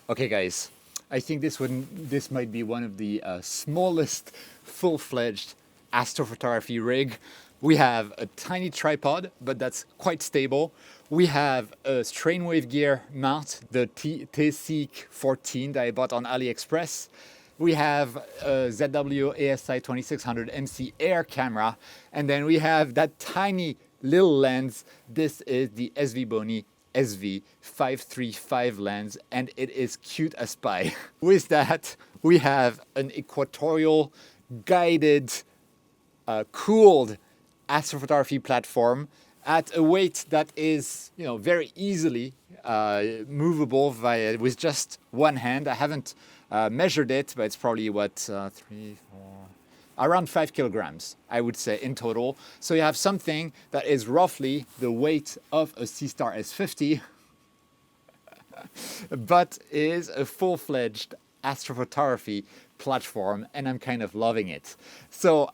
Okay, guys, I think this might be one of the smallest full-fledged astrophotography rig. We have a tiny tripod, but that's quite stable. We have a strainwave gear mount, the TSEEK 14 that I bought on AliExpress. We have a ZW ASI 2600 MC Air camera, and then we have that tiny little lens. This is the SV535 lens, and it is cute as pie. With that, we have an equatorial guided cooled astrophotography platform at a weight that is, very easily movable with just one hand. I haven't measured it, but it's probably around 5 kilograms, I would say, in total. So you have something that is roughly the weight of a C-Star S50, but is a full-fledged astrophotography platform, and I'm kind of loving it. So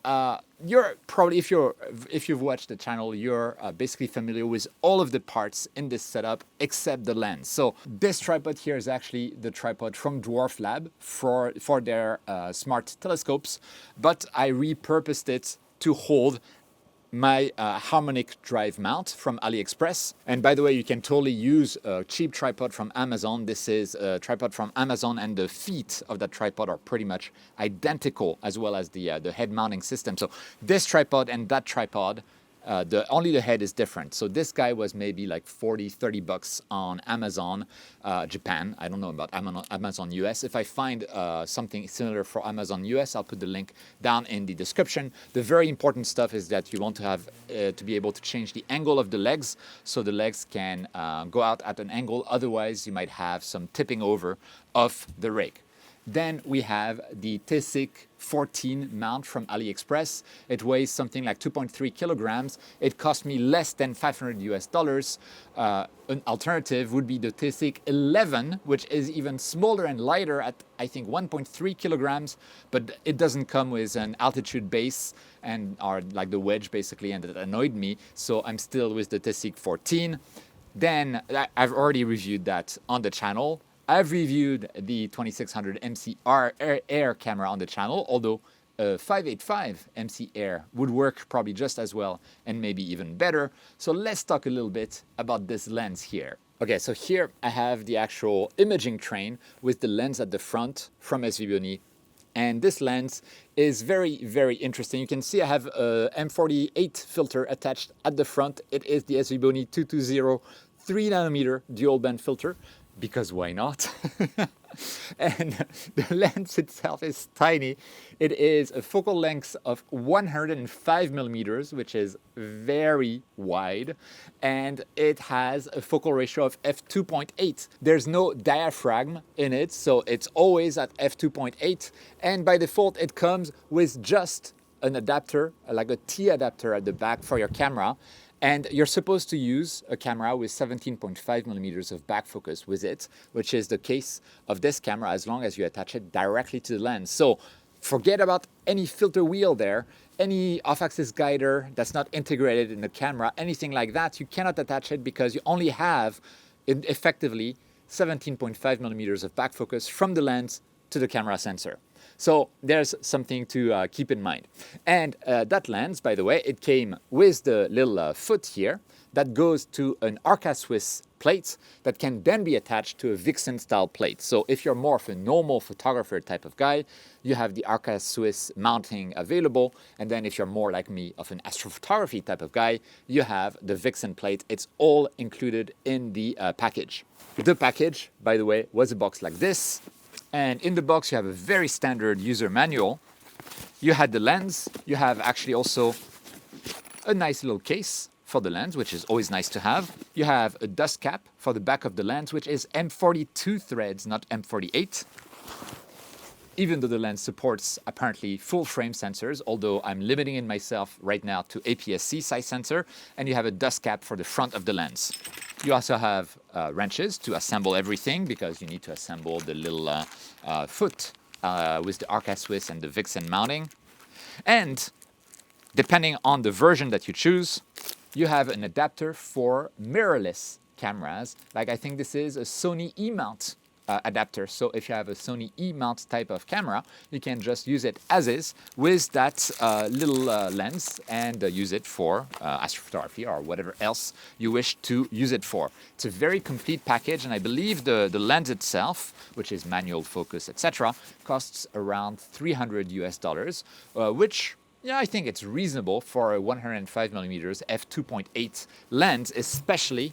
you're probably, if you've watched the channel, you're basically familiar with all of the parts in this setup except the lens. So this tripod here is actually the tripod from Dwarf Lab for their smart telescopes, but I repurposed it to hold my harmonic drive mount from AliExpress. And by the way, you can totally use a cheap tripod from Amazon. This is a tripod from Amazon, and the feet of that tripod are pretty much identical, as well as the head mounting system. So this tripod and that tripod, only the head is different. So this guy was maybe like 30 bucks on Amazon Japan. I don't know about Amazon US. If I find something similar for Amazon US, I'll put the link down in the description. The very important stuff is that you want to have to be able to change the angle of the legs, so the legs can go out at an angle. Otherwise, you might have some tipping over of the rig. Then we have the TSEEK 14 mount from AliExpress. It weighs something like 2.3 kilograms. It cost me less than $500 US. An alternative would be the TSEEK 11, which is even smaller and lighter at, I think, 1.3 kilograms, but it doesn't come with an altitude base and are like the wedge basically, and that annoyed me. So I'm still with the TSEEK 14. Then I've already reviewed that on the channel. I've reviewed the 2600 MC Air camera on the channel, although a 585 MC Air would work probably just as well and maybe even better. So let's talk a little bit about this lens here. Okay, so here I have the actual imaging train with the lens at the front from SV535. And this lens is very, very interesting. You can see I have a M48 filter attached at the front. It is the SV535 220 3nm dual band filter, because why not? And the lens itself is tiny. It is a focal length of 105 millimeters, which is very wide, and it has a focal ratio of f2.8. There's no diaphragm in it, so it's always at f2.8, and by default it comes with just an adapter, like a T adapter at the back for your camera. And you're supposed to use a camera with 17.5 millimeters of back focus with it, which is the case of this camera as long as you attach it directly to the lens. So forget about any filter wheel there, any off-axis guider that's not integrated in the camera, anything like that. You cannot attach it because you only have effectively 17.5 millimeters of back focus from the lens to the camera sensor. So there's something to keep in mind. And that lens, by the way, it came with the little foot here that goes to an Arca Swiss plate that can then be attached to a Vixen style plate. So if you're more of a normal photographer type of guy, you have the Arca Swiss mounting available. And then if you're more like me, of an astrophotography type of guy, you have the Vixen plate. It's all included in the package. The package, by the way, was a box like this. And in the box, you have a very standard user manual. You had the lens. You have actually also a nice little case for the lens, which is always nice to have. You have a dust cap for the back of the lens, which is M42 threads, not M48. Even though the lens supports apparently full frame sensors, although I'm limiting it myself right now to APS-C size sensor. And you have a dust cap for the front of the lens. You also have wrenches to assemble everything, because you need to assemble the little foot with the Arca Swiss and the Vixen mounting. And depending on the version that you choose, you have an adapter for mirrorless cameras. Like I think this is a Sony E-mount adapter. So if you have a Sony E-mount type of camera, you can just use it as is with that little lens and use it for astrophotography or whatever else you wish to use it for. It's a very complete package, and I believe the lens itself, which is manual focus, etc., costs around $300, which, yeah, I think it's reasonable for a 105mm f2.8 lens, especially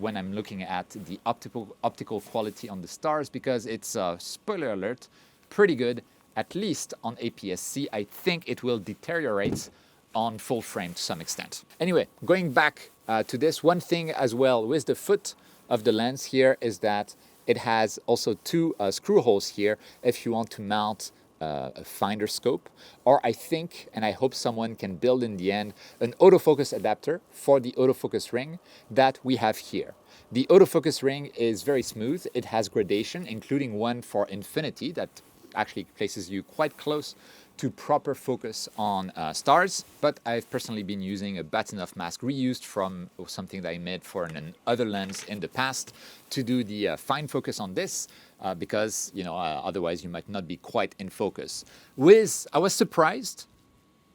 when I'm looking at the optical quality on the stars, because it's, spoiler alert, pretty good, at least on APS-C. I think it will deteriorate on full frame to some extent. Anyway, going back to this, one thing as well with the foot of the lens here is that it has also two screw holes here if you want to mount a finder scope, or I think, and I hope someone can build in the end, an autofocus adapter for the autofocus ring that we have here. The autofocus ring is very smooth. It has gradation, including one for infinity that actually places you quite close to proper focus on stars, but I've personally been using a Bahtinov mask reused from something that I made for an other lens in the past to do the fine focus on this, because otherwise you might not be quite in focus. I was surprised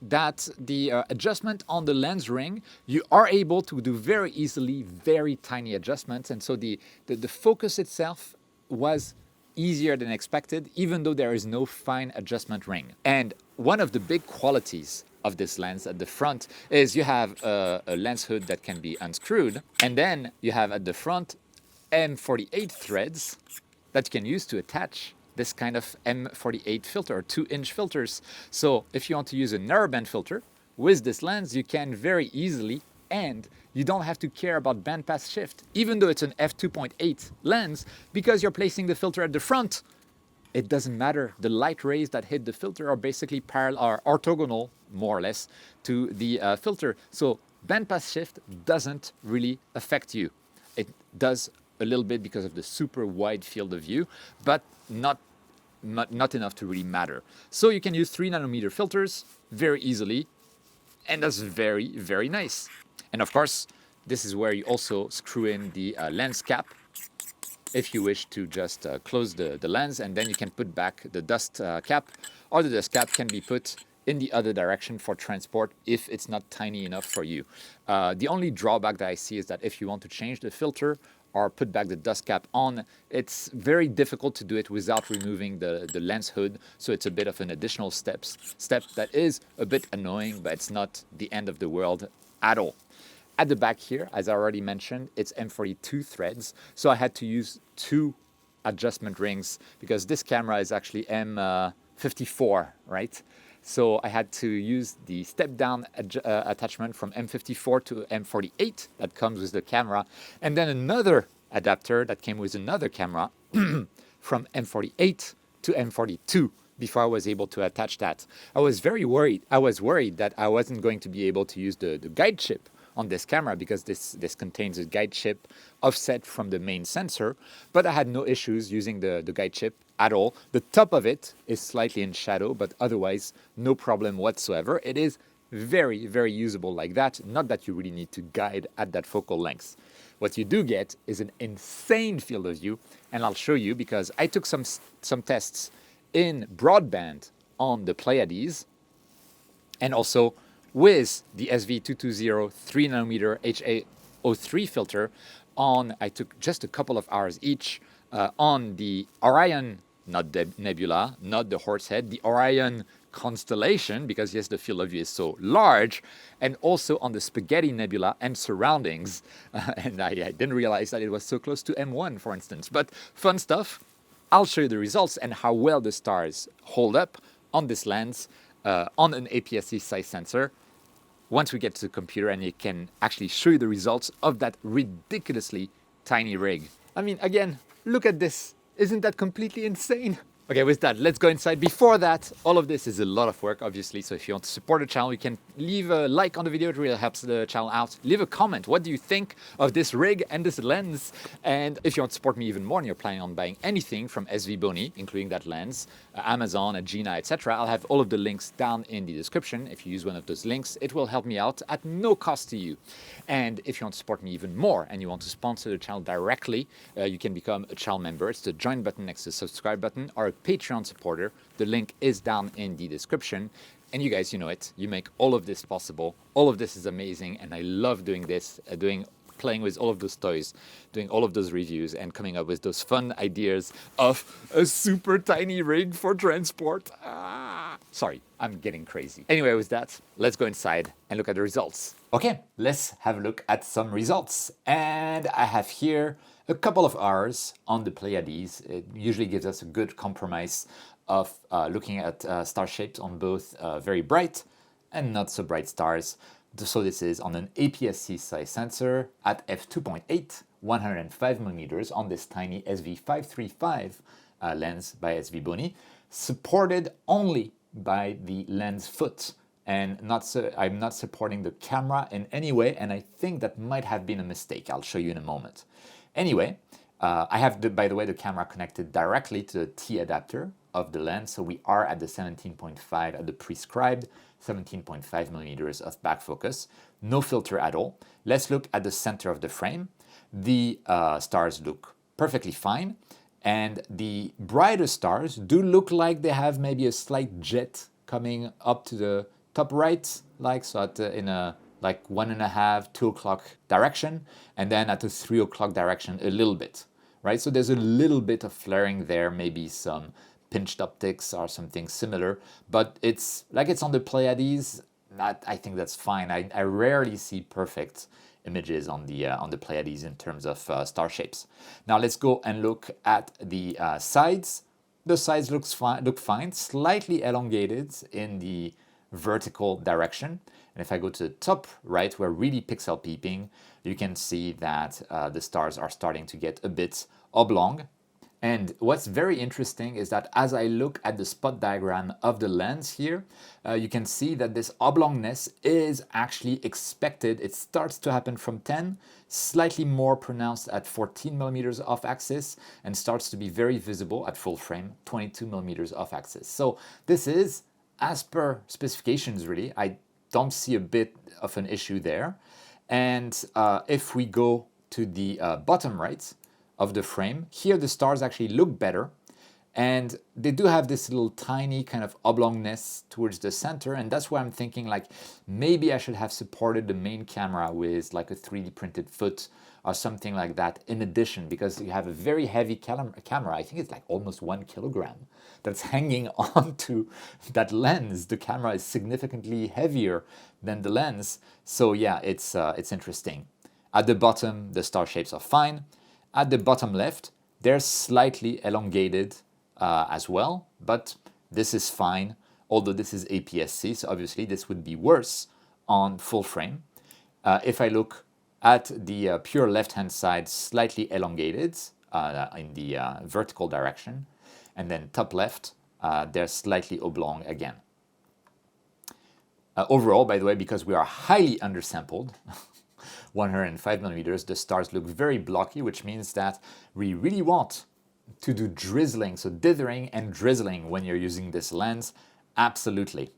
that the adjustment on the lens ring, you are able to do very easily very tiny adjustments, and so the focus itself was easier than expected, even though there is no fine adjustment ring. And one of the big qualities of this lens at the front is you have a lens hood that can be unscrewed, and then you have at the front M48 threads that you can use to attach this kind of M48 filter, or 2-inch filters. So if you want to use a narrowband filter with this lens, you can very easily, and you don't have to care about bandpass shift, even though it's an f2.8 lens, because you're placing the filter at the front. It doesn't matter. The light rays that hit the filter are basically orthogonal, more or less, to the filter. So bandpass shift doesn't really affect you. It does a little bit because of the super wide field of view, but not enough to really matter. So you can use 3nm filters very easily, and that's very, very nice. And of course, this is where you also screw in the lens cap if you wish to just close the lens, and then you can put back the dust cap, or the dust cap can be put in the other direction for transport if it's not tiny enough for you. The only drawback that I see is that if you want to change the filter or put back the dust cap on, it's very difficult to do it without removing the lens hood, so it's a bit of an additional step that is a bit annoying, but it's not the end of the world at all. At the back here, as I already mentioned, it's M42 threads, so I had to use two adjustment rings because this camera is actually M54, right? So I had to use the step-down attachment from M54 to M48 that comes with the camera, and then another adapter that came with another camera from M48 to M42 before I was able to attach that. I was very worried. I was worried that I wasn't going to be able to use the guide chip on this camera because this contains a guide chip offset from the main sensor, but I had no issues using the guide chip at all. The top of it is slightly in shadow, but otherwise no problem whatsoever. It is very, very usable like that. Not that you really need to guide at that focal length. What you do get is an insane field of view, and I'll show you because I took some tests in broadband on the Pleiades, and also with the SV535 3nm HA03 filter I took just a couple of hours each on the Orion, not the Nebula, not the Horsehead, the Orion constellation, because yes, the field of view is so large, and also on the Spaghetti Nebula and surroundings. And I didn't realize that it was so close to M1, for instance. But fun stuff. I'll show you the results and how well the stars hold up on this lens on an APS-C size sensor once we get to the computer and it can actually show you the results of that ridiculously tiny rig. I mean, again, look at this. Isn't that completely insane? Okay, with that, let's go inside. Before that, all of this is a lot of work, obviously. So if you want to support the channel, you can leave a like on the video. It really helps the channel out. Leave a comment. What do you think of this rig and this lens? And if you want to support me even more and you're planning on buying anything from SV Boni, including that lens, Amazon, Gina, etc., I'll have all of the links down in the description. If you use one of those links, it will help me out at no cost to you. And if you want to support me even more and you want to sponsor the channel directly, you can become a channel member. It's the join button next to the subscribe button, or a Patreon supporter. The link is down in the description. And you guys, you know it. You make all of this possible. All of this is amazing, and I love doing this, playing with all of those toys, doing all of those reviews, and coming up with those fun ideas of a super tiny rig for transport. Sorry, I'm getting crazy. Anyway, with that, let's go inside and look at the results. Okay, let's have a look at some results. And I have here a couple of hours on the Pleiades. It usually gives us a good compromise of looking at star shapes on both very bright and not so bright stars. So this is on an APS-C size sensor at f2.8, 105 millimeters on this tiny SV535 lens by SV Boni, supported only by the lens foot. And I'm not supporting the camera in any way, and I think that might have been a mistake. I'll show you in a moment. Anyway, I have, by the way, the camera connected directly to the T adapter of the lens, so we are at the 17.5 at the prescribed 17.5 millimeters of back focus. No filter at all. Let's look at the center of the frame. The stars look perfectly fine, and the brighter stars do look like they have maybe a slight jet coming up to the top right, like so in a like 1.5, 2 o'clock direction, and then at the 3 o'clock direction a little bit, right? So there's a little bit of flaring there, maybe some pinched optics or something similar, but it's like it's on the Pleiades. I think that's fine. I rarely see perfect images on the Pleiades in terms of star shapes. Now let's go and look at the sides. The sides look fine, slightly elongated in the vertical direction. And if I go to the top right, where really pixel peeping, you can see that the stars are starting to get a bit oblong. And what's very interesting is that as I look at the spot diagram of the lens here, you can see that this oblongness is actually expected. It starts to happen from 10, slightly more pronounced at 14 millimeters off axis, and starts to be very visible at full frame, 22 millimeters off axis. So this is as per specifications, really. I don't see a bit of an issue there. And if we go to the bottom right of the frame, here the stars actually look better, and they do have this little tiny kind of oblongness towards the center, and that's why I'm thinking like maybe I should have supported the main camera with like a 3D printed foot or something like that in addition, because you have a very heavy camera. I think it's like almost 1 kilogram that's hanging onto that lens. The camera is significantly heavier than the lens. So yeah, it's interesting. At the bottom, the star shapes are fine. At the bottom left, they're slightly elongated as well, but this is fine, although this is APS-C, so obviously this would be worse on full frame. If I look at the pure left-hand side, slightly elongated in the vertical direction, and then top left, they're slightly oblong again. Overall, by the way, because we are highly undersampled, 105 millimeters, the stars look very blocky, which means that we really want to do drizzling, so dithering and drizzling when you're using this lens, absolutely.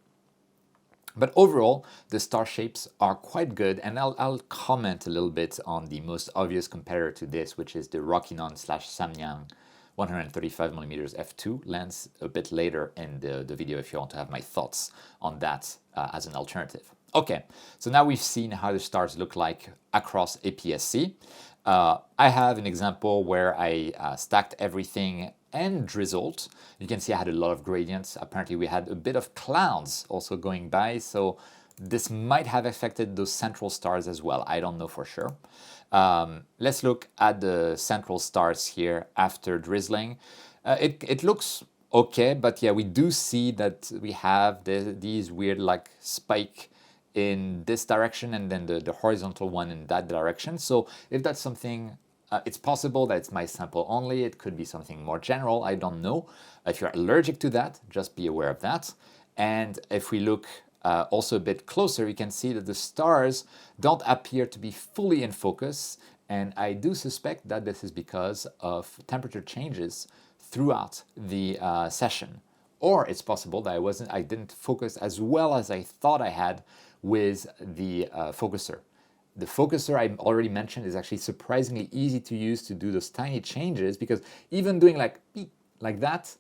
But overall, the star shapes are quite good, and I'll comment a little bit on the most obvious competitor to this, which is the Rokinon/Samyang 135mm f2 lens a bit later in the video if you want to have my thoughts on that as an alternative. Okay, so now we've seen how the stars look like across APS-C. I have an example where I stacked everything and drizzled. You can see I had a lot of gradients. Apparently we had a bit of clouds also going by, so this might have affected those central stars as well. I don't know for sure. Let's look at the central stars here after drizzling. It looks okay, but yeah, we do see that we have these weird like spike in this direction and then the horizontal one in that direction. So if that's something It's possible that it's my sample only. It could be something more general. I don't know. If you're allergic to that, just be aware of that. And if we look also a bit closer, you can see that the stars don't appear to be fully in focus. And I do suspect that this is because of temperature changes throughout the session. Or it's possible that I didn't focus as well as I thought I had with the focuser. The focuser I already mentioned is actually surprisingly easy to use to do those tiny changes, because even doing like beep, like that,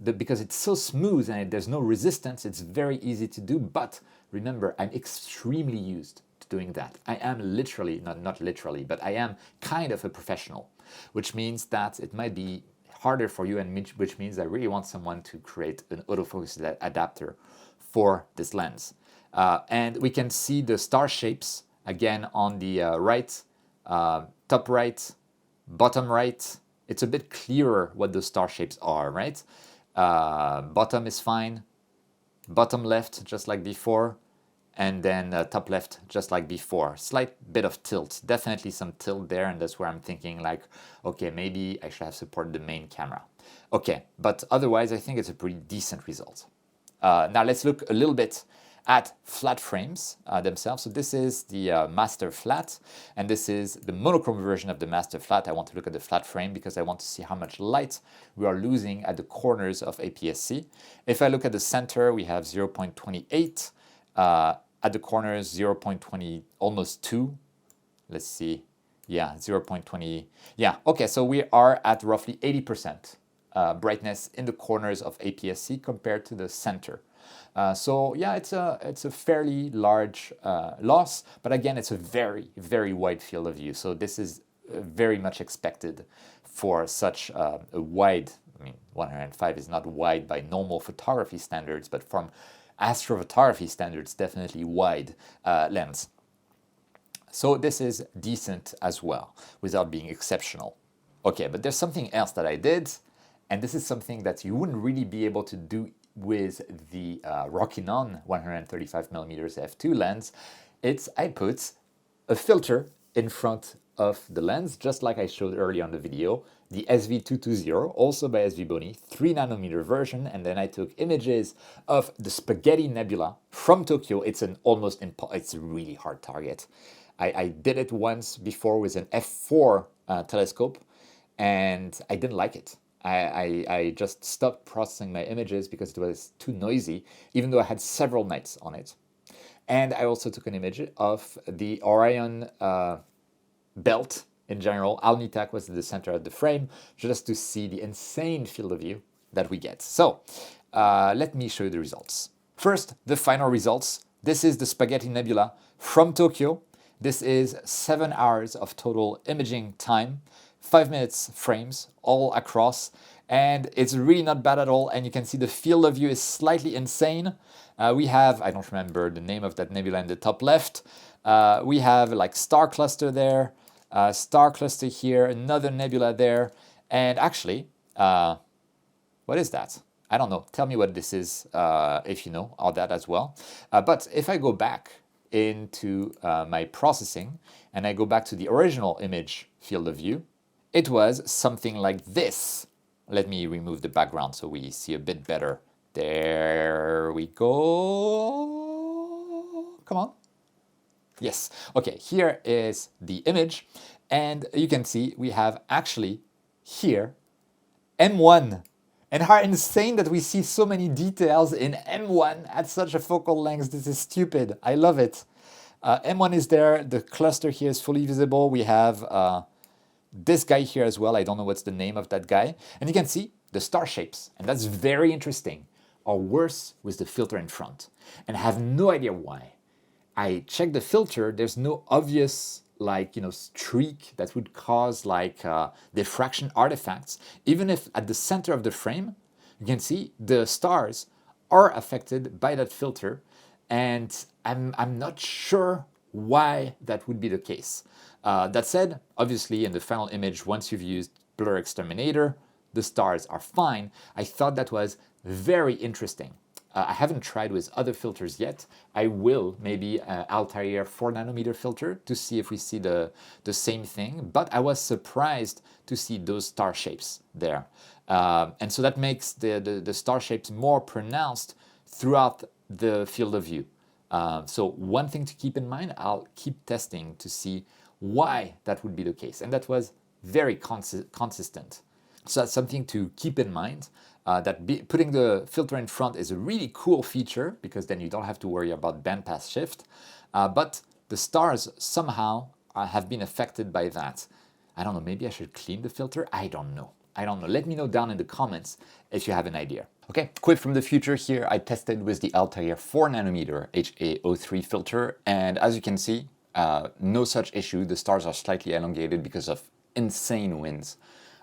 because it's so smooth and there's no resistance, it's very easy to do. But remember, I'm extremely used to doing that. I am literally, not literally, but I am kind of a professional, which means that it might be harder for you, and which means I really want someone to create an autofocus adapter for this lens. And we can see the star shapes again on the right, top right, bottom right. It's a bit clearer what those star shapes are, right? Bottom is fine, bottom left just like before, and then top left just like before. Slight bit of tilt, definitely some tilt there, and that's where I'm thinking like, okay, maybe I should have supported the main camera. Okay, but otherwise I think it's a pretty decent result. Now let's look a little bit at flat frames themselves. So this is the master flat, and this is the monochrome version of the master flat. I want to look at the flat frame because I want to see how much light we are losing at the corners of APS-C. If I look at the center, we have 0.28. At the corners, 0.20, almost 2. Let's see. Yeah, 0.20. Yeah, okay, so we are at roughly 80% brightness in the corners of APS-C compared to the center. So yeah, it's a fairly large loss, but again, it's a very, very wide field of view. So this is very much expected for such a wide, I mean, 105 is not wide by normal photography standards, but from astrophotography standards, definitely wide lens. So this is decent as well, without being exceptional. Okay, but there's something else that I did, and this is something that you wouldn't really be able to do with the Rokinon 135mm f2 lens. I put a filter in front of the lens, just like I showed earlier on the video, the SV535, also by SV Boni, 3nm version, and then I took images of the Spaghetti Nebula from Tokyo. It's it's a really hard target. I did it once before with an f4 telescope, and I didn't like it. I just stopped processing my images because it was too noisy, even though I had several nights on it. And I also took an image of the Orion belt in general. Alnitak was at the center of the frame, just to see the insane field of view that we get. So let me show you the results. First, the final results. This is the Spaghetti Nebula from Tokyo. This is 7 hours of total imaging time. 5 minutes frames all across, and it's really not bad at all. And you can see the field of view is slightly insane. We have, I don't remember the name of that nebula in the top left. We have like star cluster there, star cluster here, another nebula there, and actually, what is that? I don't know. Tell me what this is if you know all that as well. But if I go back into my processing and I go back to the original image field of view, it was something like this. Let me remove the background so we see a bit better. There we go. Come on. Yes. Okay, here is the image. And you can see we have actually here M1. And how insane that we see so many details in M1 at such a focal length. This is stupid. I love it. M1 is there. The cluster here is fully visible. We have this guy here as well. I don't know what's the name of that guy. And you can see the star shapes, and that's very interesting, are worse with the filter in front. And I have no idea why. I checked the filter. There's no obvious streak that would cause diffraction artifacts. Even if at the center of the frame, you can see the stars are affected by that filter. And I'm not sure why that would be the case. That said, obviously in the final image, once you've used Blur Exterminator, the stars are fine. I thought that was very interesting. I haven't tried with other filters yet. I will, maybe Altair 4 nanometer filter to see if we see the same thing. But I was surprised to see those star shapes there. And so that makes the star shapes more pronounced throughout the field of view. So one thing to keep in mind, I'll keep testing to see why that would be the case. And that was very consistent. So that's something to keep in mind, that putting the filter in front is a really cool feature because then you don't have to worry about bandpass shift. But the stars somehow have been affected by that. I don't know, maybe I should clean the filter? I don't know. Let me know down in the comments if you have an idea. Okay, quick from the future here. I tested with the Altair 4 nanometer HA03 filter, and as you can see, no such issue. The stars are slightly elongated because of insane winds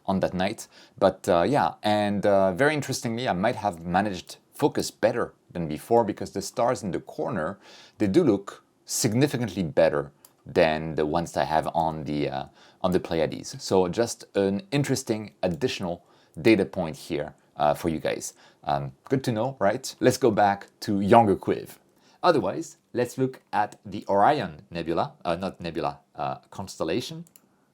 on that night. But yeah, and very interestingly, I might have managed focus better than before because the stars in the corner, they do look significantly better than the ones I have on the Pleiades. So just an interesting additional data point here for you guys. Good to know, right? Let's go back to younger Quiv. Otherwise, let's look at the Orion Nebula, constellation.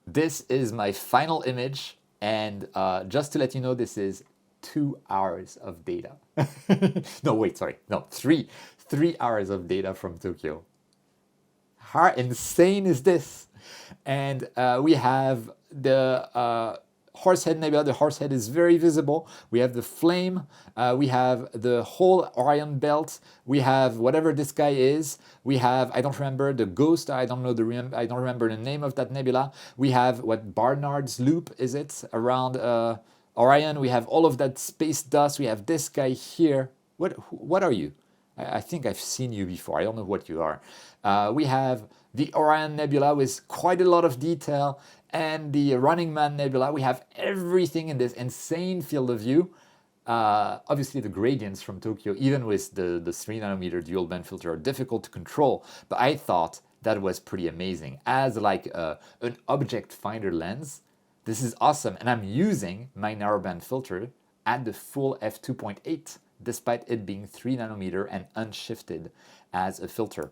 This is my final image, and just to let you know, this is 2 hours of data. No, wait, sorry, no, 3 hours of data from Tokyo. How insane is this? And we have the Horsehead Nebula. The Horsehead is very visible. We have the flame. We have the whole Orion belt. We have whatever this guy is. We have, I don't remember the ghost. I don't remember the name of that nebula. We have what Barnard's Loop is it around Orion. We have all of that space dust. We have this guy here. What are you? I think I've seen you before. I don't know what you are. We have the Orion Nebula with quite a lot of detail, and the Running Man Nebula. We have everything in this insane field of view. Obviously, the gradients from Tokyo, even with the 3 nanometer dual band filter, are difficult to control. But I thought that was pretty amazing. As like an object finder lens, this is awesome. And I'm using my narrowband filter at the full f2.8, despite it being 3 nanometer and unshifted as a filter.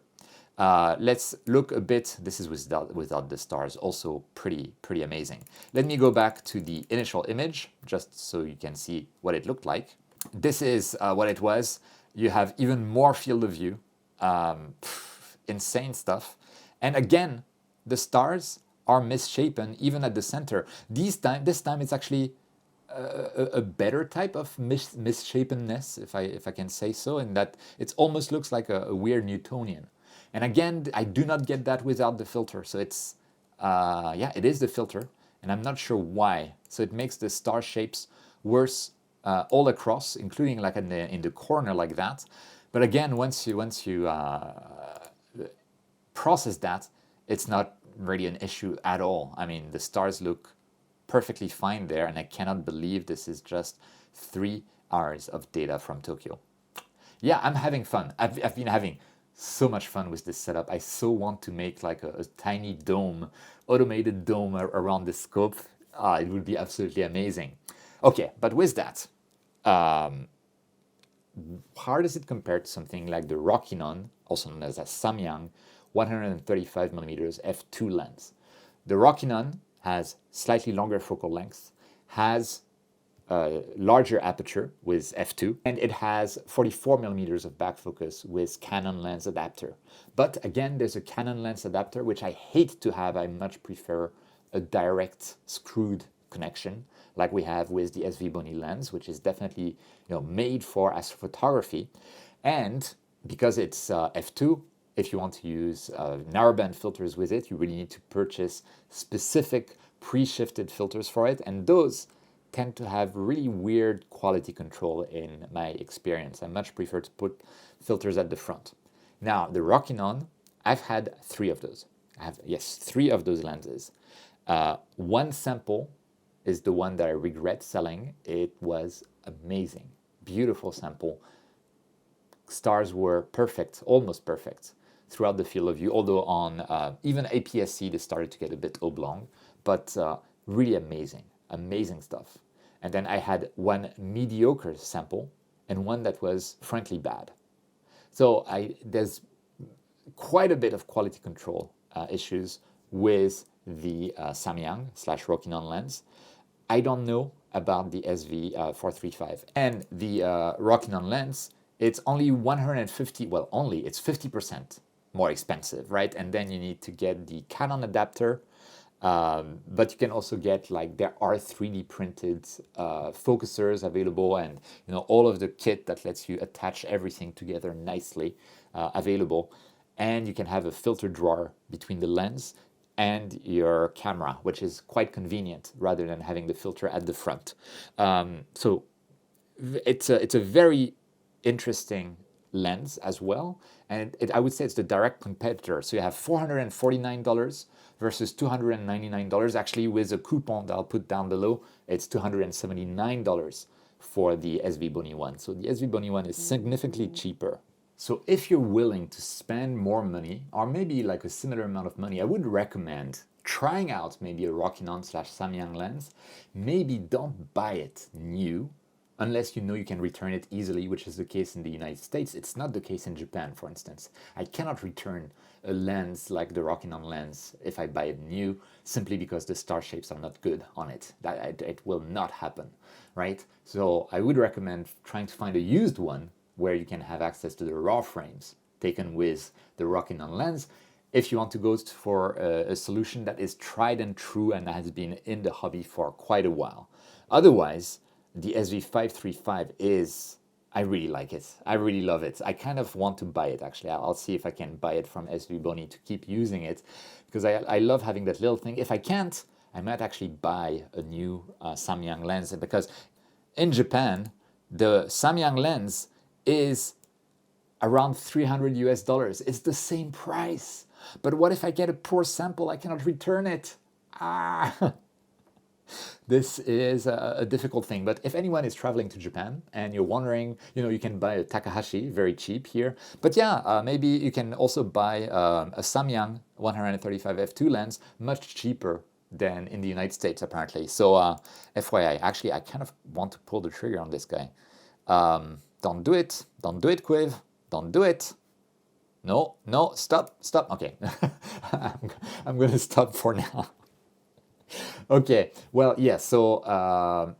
Let's look a bit. This is without the stars, also pretty amazing. Let me go back to the initial image, just so you can see what it looked like. This is what it was. You have even more field of view, insane stuff. And again, the stars are misshapen even at the center. This time it's actually a better type of misshapenness, if I can say so, in that it almost looks like a weird Newtonian. And again, I do not get that without the filter. So it's, yeah, it is the filter, and I'm not sure why. So it makes the star shapes worse all across, including like in the corner like that. But again, once you process that, it's not really an issue at all. I mean, the stars look perfectly fine there, and I cannot believe this is just 3 hours of data from Tokyo. Yeah, I'm having fun. I've been having so much fun with this setup. I so want to make like a tiny dome, automated dome around the scope. It would be absolutely amazing. Okay, but with that, how does it compare to something like the Rockinon, also known as a Samyang 135mm f2 lens? The Rockinon has slightly longer focal length, has a larger aperture with f2, and it has 44mm of back focus with Canon lens adapter. But again, there's a Canon lens adapter, which I hate to have. I much prefer a direct screwed connection like we have with the SV Bony lens, which is definitely made for astrophotography. And because it's f2, if you want to use narrowband filters with it, you really need to purchase specific pre-shifted filters for it, and those tend to have really weird quality control in my experience. I much prefer to put filters at the front. Now, the Rockinon, I've had 3 of those. I have, yes, 3 of those lenses. One sample is the one that I regret selling. It was amazing, beautiful sample. Stars were perfect, almost perfect throughout the field of view, although on even APS-C they started to get a bit oblong, but really amazing stuff. And then I had one mediocre sample, and one that was frankly bad. So there's quite a bit of quality control issues with the Samyang/Rokinon lens. I don't know about the SV535 and the Rokinon lens. It's only 150, well, only, it's 50% more expensive, right? And then you need to get the Canon adapter, but you can also get, like, there are 3D printed focusers available, and all of the kit that lets you attach everything together nicely available. And you can have a filter drawer between the lens and your camera, which is quite convenient rather than having the filter at the front. So it's a very interesting lens as well, and I would say it's the direct competitor. So you have $449 versus $299. Actually, with a coupon that I'll put down below, it's $279 for the SV Bony one. So the SV Bony one is significantly cheaper. So if you're willing to spend more money, or maybe like a similar amount of money, I would recommend trying out maybe a Rokinon/Samyang lens. Maybe don't buy it new unless you know you can return it easily, which is the case in the United States. It's not the case in Japan, for instance. I cannot return a lens like the Rokinon lens if I buy it new, simply because the star shapes are not good on it. It will not happen, right? So I would recommend trying to find a used one where you can have access to the raw frames taken with the Rokinon lens, if you want to go for a solution that is tried and true and has been in the hobby for quite a while. Otherwise, the SV535 is, I really like it. I really love it. I kind of want to buy it, actually. I'll see if I can buy it from SV Bony to keep using it, because I love having that little thing. If I can't, I might actually buy a new Samyang lens, because in Japan, the Samyang lens is around $300 US. It's the same price. But what if I get a poor sample? I cannot return it. This is a difficult thing. But if anyone is traveling to Japan and you're wondering, you can buy a Takahashi very cheap here. But yeah, maybe you can also buy a Samyang 135 f2 lens much cheaper than in the United States, apparently. So FYI, actually, I kind of want to pull the trigger on this guy. Don't do it. Don't do it, Quiv. Don't do it. No, stop. Okay, I'm going to stop for now. Okay, well, yeah, so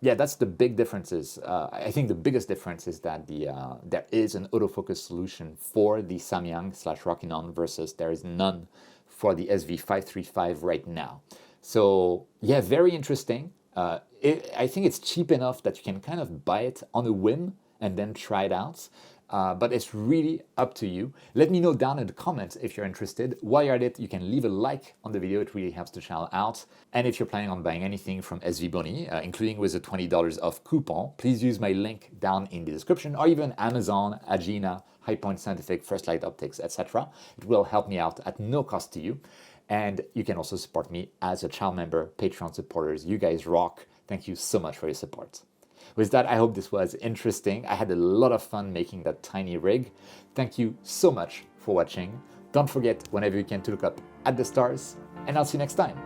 yeah, that's the big differences. I think the biggest difference is that there is an autofocus solution for the Samyang/Rokinon versus there is none for the SV535 right now. So yeah, very interesting. I think it's cheap enough that you can kind of buy it on a whim and then try it out. But it's really up to you. Let me know down in the comments if you're interested. While you're at it, you can leave a like on the video. It really helps the channel out. And if you're planning on buying anything from SV Bony, including with a $20 off coupon, please use my link down in the description, or even Amazon, Agena, High Point Scientific, First Light Optics, etc. It will help me out at no cost to you. And you can also support me as a channel member, Patreon supporters. You guys rock. Thank you so much for your support. With that, I hope this was interesting. I had a lot of fun making that tiny rig. Thank you so much for watching. Don't forget, whenever you can, to look up at the stars, and I'll see you next time.